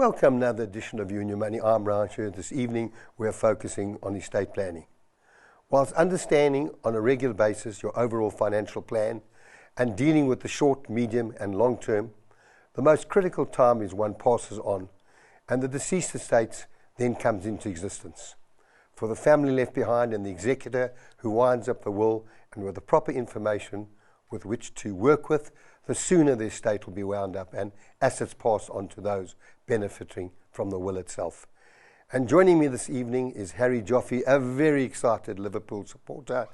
Welcome to another edition of You and Your Money. I'm Bryan Hirsch. This evening we're focusing on estate planning. Whilst understanding on a regular basis your overall financial plan and dealing with the short, medium and long term, the most critical time is one passes on and the deceased estate then comes into existence. For the family left behind and the executor who winds up the will and with the proper information with which to work with, the sooner the estate will be wound up and assets pass on to those benefiting from the will itself. And joining me this evening is Harry Joffe, a very excited Liverpool supporter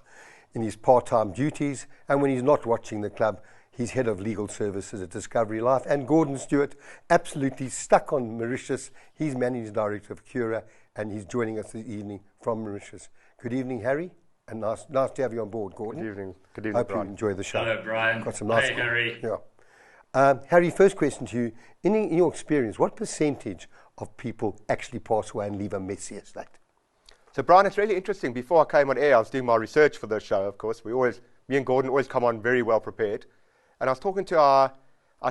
in his part-time duties, and when he's not watching the club, he's head of legal services at Discovery Life. And Gordon Stuart, absolutely stuck on Mauritius. He's managing director of Accuro, and he's joining us this evening from Mauritius. Good evening, Harry, and nice to have you on board, Gordon. Good evening. Good evening, Hope Bryan. you enjoy the show. Hello, Bryan. Got some nice Hey, Harry. Yeah. Harry, first question to you. In your experience, what percentage of people actually pass away and leave a messy estate? So, Bryan, it's really interesting. Before I came on air, I was doing my research for this show, of course. Me and Gordon always come on very well prepared. And I was talking to our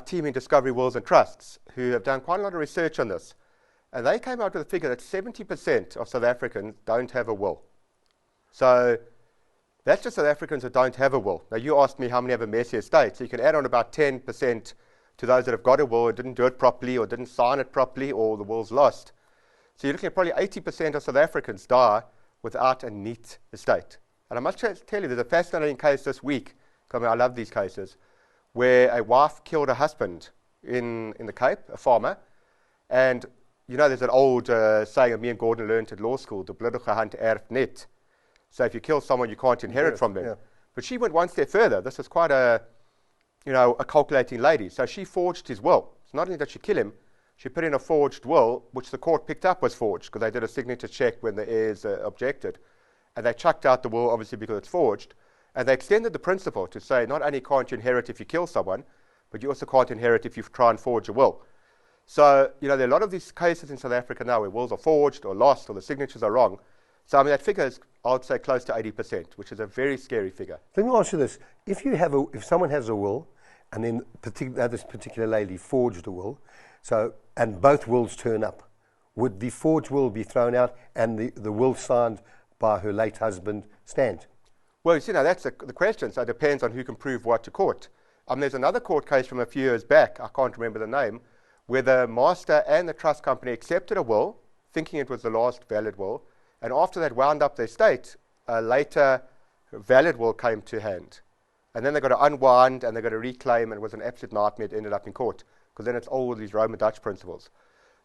team in Discovery Wills and Trusts, who have done quite a lot of research on this. And they came out with a figure that 70% of South Africans don't have a will. So that's just South Africans that don't have a will. Now, you asked me how many have a messy estate. So you can add on about 10% to those that have got a will and didn't do it properly or didn't sign it properly or the will's lost. So you're looking at probably 80% of South Africans die without a neat estate. And I must tell you, there's a fascinating case this week, I love these cases, where a wife killed her husband in the Cape, a farmer. And you know, there's an old saying that me and Gordon learned at law school, the bloedige hand erft net. So if you kill someone, you can't inherit from them. Yeah. But she went one step further. This is quite a calculating lady. So she forged his will. It's not only did she kill him, she put in a forged will, which the court picked up was forged because they did a signature check when the heirs objected. And they chucked out the will, obviously, because it's forged. And they extended the principle to say not only can't you inherit if you kill someone, but you also can't inherit if you try and forge a will. So, there are a lot of these cases in South Africa now where wills are forged or lost or the signatures are wrong. So, that figure is, I would say, close to 80%, which is a very scary figure. Let me ask you this. If someone has a will, and then this particular lady forged a will, and both wills turn up, would the forged will be thrown out and the will signed by her late husband stand? Well, you see, now that's the question. So it depends on who can prove what to court. There's another court case from a few years back, I can't remember the name, where the master and the trust company accepted a will, thinking it was the last valid will, and after that wound up their estate, a later valid will came to hand. And then they got to unwind and they got to reclaim, and it was an absolute nightmare. It ended up in court, because then it's all these Roman Dutch principles.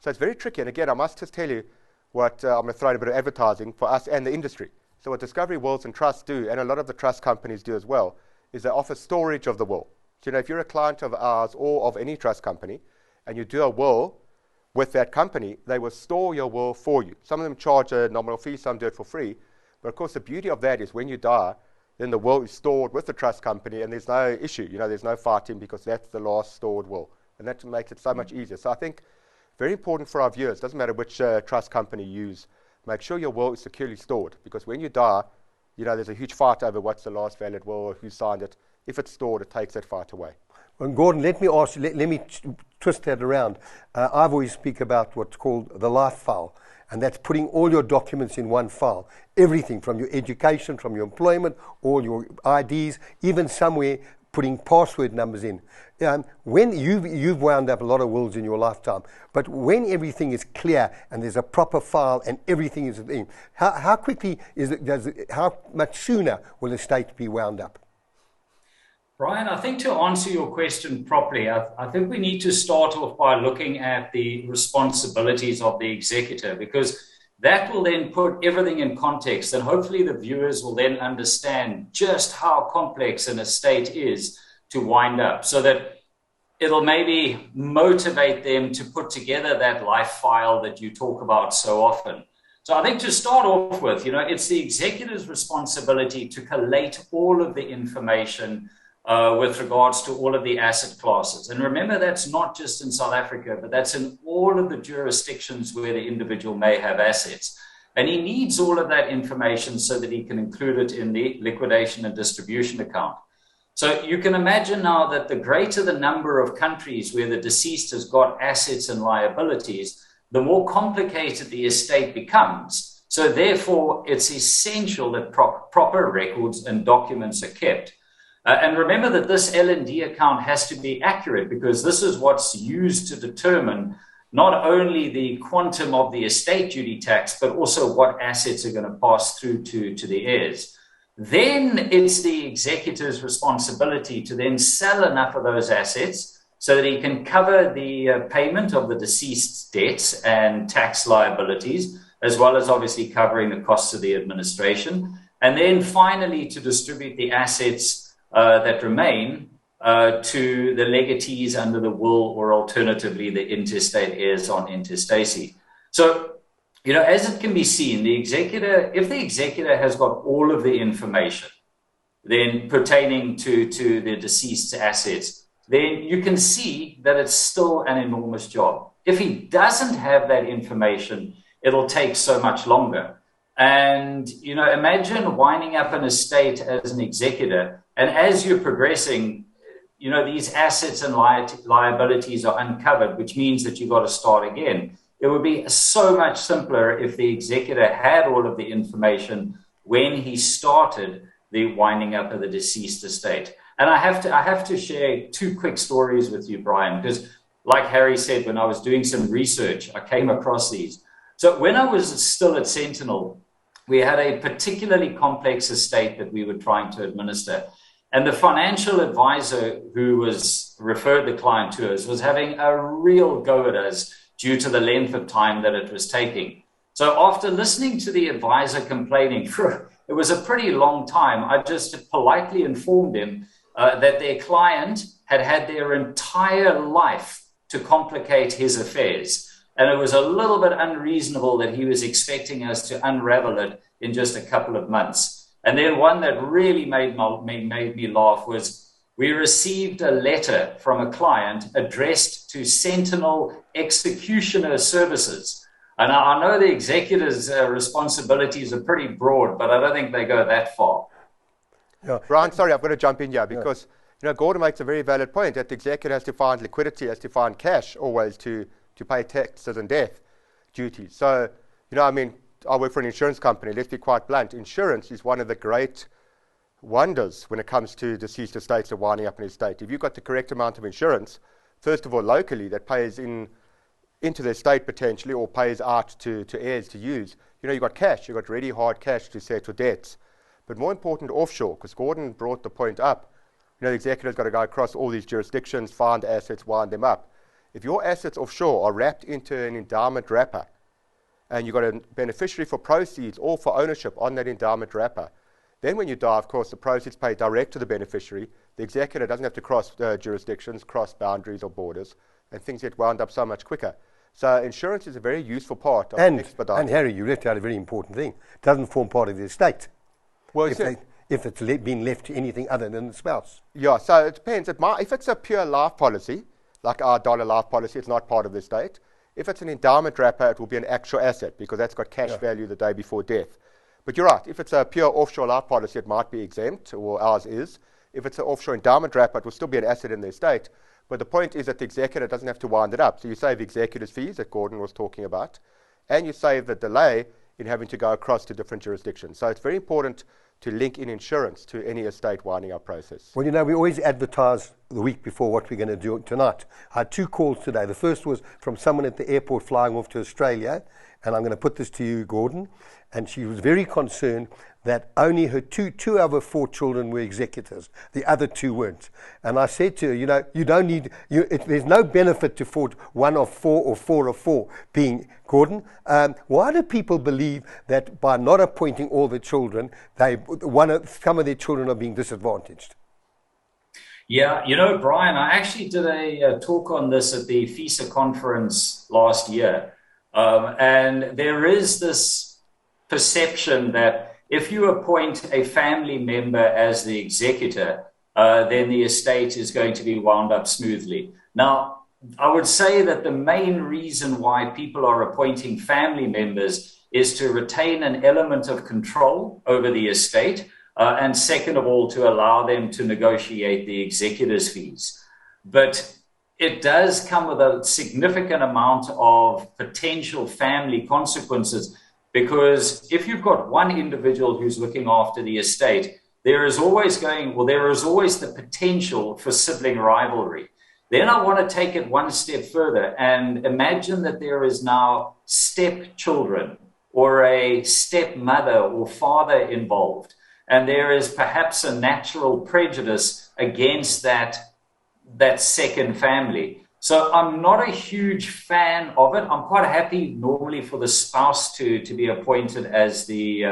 So it's very tricky. And again, I must just tell you what I'm going to throw in a bit of advertising for us and the industry. So what Discovery Wills and Trusts do, and a lot of the trust companies do as well, is they offer storage of the will. So, if you're a client of ours or of any trust company, and you do a will with that company, they will store your will for you. Some of them charge a nominal fee, some do it for free. But of course, the beauty of that is when you die, then the will is stored with the trust company, and there's no issue. There's no fighting because that's the last stored will. And that makes it so much easier. So I think very important for our viewers, doesn't matter which trust company you use, make sure your will is securely stored, because when you die, there's a huge fight over what's the last valid will or who signed it. If it's stored, it takes that fight away. Well, Gordon, let me ask you, let me twist that around. I've always speak about what's called the life file, and that's putting all your documents in one file. Everything from your education, from your employment, all your IDs, even somewhere putting password numbers in. When you've wound up a lot of wills in your lifetime, but when everything is clear and there's a proper file and everything is in, how quickly how much sooner will the estate be wound up? Bryan, I think to answer your question properly, I think we need to start off by looking at the responsibilities of the executor, because that will then put everything in context, and hopefully the viewers will then understand just how complex an estate is to wind up, so that it'll maybe motivate them to put together that life file that you talk about so often. So I think to start off with, it's the executor's responsibility to collate all of the information with regards to all of the asset classes. And remember, that's not just in South Africa, but that's in all of the jurisdictions where the individual may have assets. And he needs all of that information so that he can include it in the liquidation and distribution account. So you can imagine now that the greater the number of countries where the deceased has got assets and liabilities, the more complicated the estate becomes. So therefore, it's essential that proper records and documents are kept. And remember that this L&D account has to be accurate, because this is what's used to determine not only the quantum of the estate duty tax, but also what assets are going to pass through to the heirs. Then it's the executor's responsibility to then sell enough of those assets so that he can cover the payment of the deceased's debts and tax liabilities, as well as obviously covering the costs of the administration. And then finally to distribute the assets that remain to the legatees under the will, or alternatively the intestate heirs on intestacy. So, you know, as it can be seen, the executor, if the executor has got all of the information then pertaining to the deceased's assets, then you can see that it's still an enormous job. If he doesn't have that information, it'll take so much longer. And, you know, imagine winding up an estate as an executor, and as you're progressing, you know, these assets and liabilities are uncovered, which means that you've got to start again. It would be so much simpler if the executor had all of the information when he started the winding up of the deceased estate. And I have to share two quick stories with you, Bryan, because like Harry said, when I was doing some research, I came across these. So when I was still at Sentinel, we had a particularly complex estate that we were trying to administer. And the financial advisor who was referred the client to us was having a real go at us due to the length of time that it was taking. So after listening to the advisor complaining for it was a pretty long time, I just politely informed him that their client had had their entire life to complicate his affairs. And it was a little bit unreasonable that he was expecting us to unravel it in just a couple of months. And then one that really made me laugh was we received a letter from a client addressed to Sentinel Executioner Services. And I know the executor's responsibilities are pretty broad, but I don't think they go that far. Yeah. Bryan, sorry, I've got to jump in here because you know, Gordon makes a very valid point that the executor has to find liquidity, has to find cash always to pay taxes and death duties. So, you know, I mean, I work for an insurance company. Let's be quite blunt. Insurance is one of the great wonders when it comes to deceased estates and winding up an estate. If you've got the correct amount of insurance, first of all, locally, that pays into the estate potentially or pays out to heirs to use, you know, you've got cash. You've got ready hard cash to settle debts. But more important, offshore, because Gordon brought the point up, you know, the executor's got to go across all these jurisdictions, find assets, wind them up. If your assets offshore are wrapped into an endowment wrapper and you've got a beneficiary for proceeds or for ownership on that endowment wrapper, then when you die, of course, the proceeds pay direct to the beneficiary. The executor doesn't have to cross jurisdictions, cross boundaries or borders, and things get wound up so much quicker. So insurance is a very useful part of expediting. And Harry, you left out a very important thing. It doesn't form part of the estate. Well, if it's been left to anything other than the spouse. Yeah, so it depends. If it's a pure life policy, like our dollar life policy, it's not part of the estate. If it's an endowment wrapper, it will be an actual asset because that's got cash value the day before death. But you're right, if it's a pure offshore life policy, it might be exempt, or ours is. If it's an offshore endowment wrapper, it will still be an asset in the estate. But the point is that the executor doesn't have to wind it up. So you save the executor's fees that Gordon was talking about, and you save the delay in having to go across to different jurisdictions. So it's very important to link in insurance to any estate winding up process. Well, you know, we always advertise the week before what we're going to do tonight. I had two calls today. The first was from someone at the airport flying off to Australia, and I'm going to put this to you, Gordon, and she was very concerned that only her two of her 4 children were executors. The other 2 weren't. And I said to her, you know, you don't need, there's no benefit to 1 of 4 or 4 of 4 being Gordon. Why do people believe that by not appointing all the children, some of their children are being disadvantaged? Yeah, you know, Bryan, I actually did a talk on this at the FISA conference last year. And there is this perception that if you appoint a family member as the executor, then the estate is going to be wound up smoothly. Now, I would say that the main reason why people are appointing family members is to retain an element of control over the estate, and second of all, to allow them to negotiate the executor's fees. But it does come with a significant amount of potential family consequences, because if you've got one individual who's looking after the estate, there is always the potential for sibling rivalry. Then I want to take it one step further and imagine that there is now stepchildren or a stepmother or father involved, and there is perhaps a natural prejudice against that second family. So I'm not a huge fan of it. I'm quite happy normally for the spouse to be appointed as the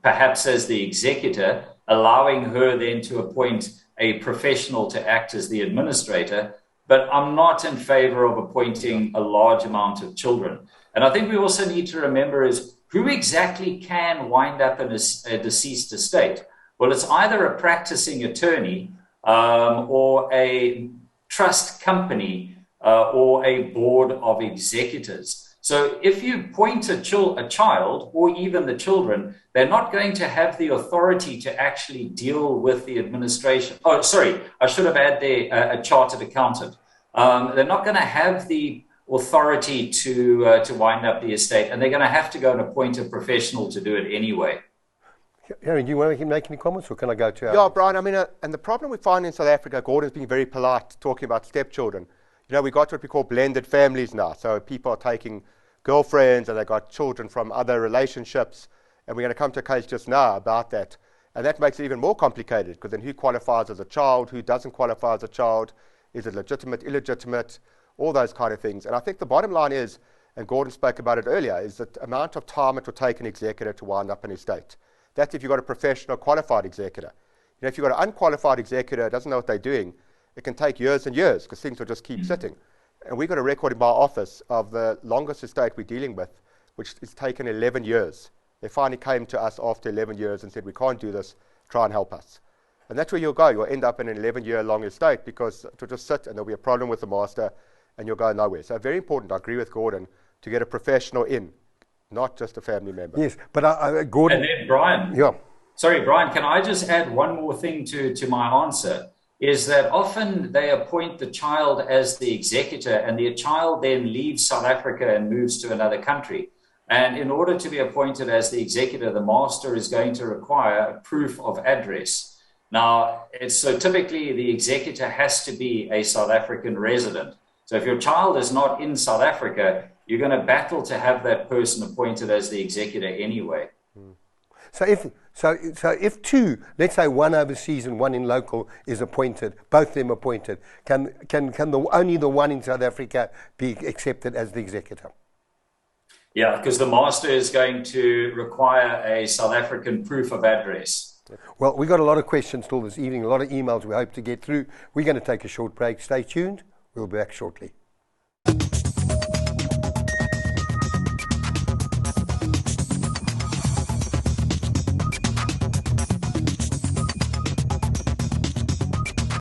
executor, allowing her then to appoint a professional to act as the administrator. But I'm not in favor of appointing a large amount of children. And I think we also need to remember is who exactly can wind up in a deceased estate. Well, it's either a practicing attorney or a trust company or a board of executors. So if you appoint a child or even the children, they're not going to have the authority to actually deal with the administration. Oh, sorry, I should have added there a chartered accountant. They're not going to have the authority to wind up the estate, and they're going to have to go and appoint a professional to do it anyway. Harry, do you want to make any comments, or can I go to Yeah, Brian, I mean, and the problem we find in South Africa, Gordon's being very polite talking about stepchildren. You know, we got what we call blended families now. So people are taking girlfriends and they got children from other relationships. And we're going to come to a case just now about that. And that makes it even more complicated, because then who qualifies as a child, who doesn't qualify as a child, is it legitimate, illegitimate, all those kind of things. And I think the bottom line is, and Gordon spoke about it earlier, is the amount of time it will take an executor to wind up an estate. That's if you've got a professional qualified executor. You know, if you've got an unqualified executor who doesn't know what they're doing, it can take years and years, because things will just keep sitting. And we've got a record in my office of the longest estate we're dealing with, which has taken 11 years. They finally came to us after 11 years and said, we can't do this, try and help us. And that's where you'll go. You'll end up in an 11-year-long estate, because it will just sit and there'll be a problem with the master and you'll go nowhere. So very important, I agree with Gordon, to get a professional in, not just a family member. Yes, but Gordon... And then Brian. Yeah. Sorry, Brian, can I just add one more thing to my answer? Is that often they appoint the child as the executor, and the child then leaves South Africa and moves to another country. And in order to be appointed as the executor, the master is going to require a proof of address. Now, so typically the executor has to be a South African resident. So if your child is not in South Africa, you're going to battle to have that person appointed as the executor anyway. So if two, let's say one overseas and one in local, is appointed, both of them appointed, can only the one in South Africa be accepted as the executor? Yeah, because the master is going to require a South African proof of address. Well, we've got a lot of questions still this evening, a lot of emails we hope to get through. We're going to take a short break. Stay tuned. We'll be back shortly.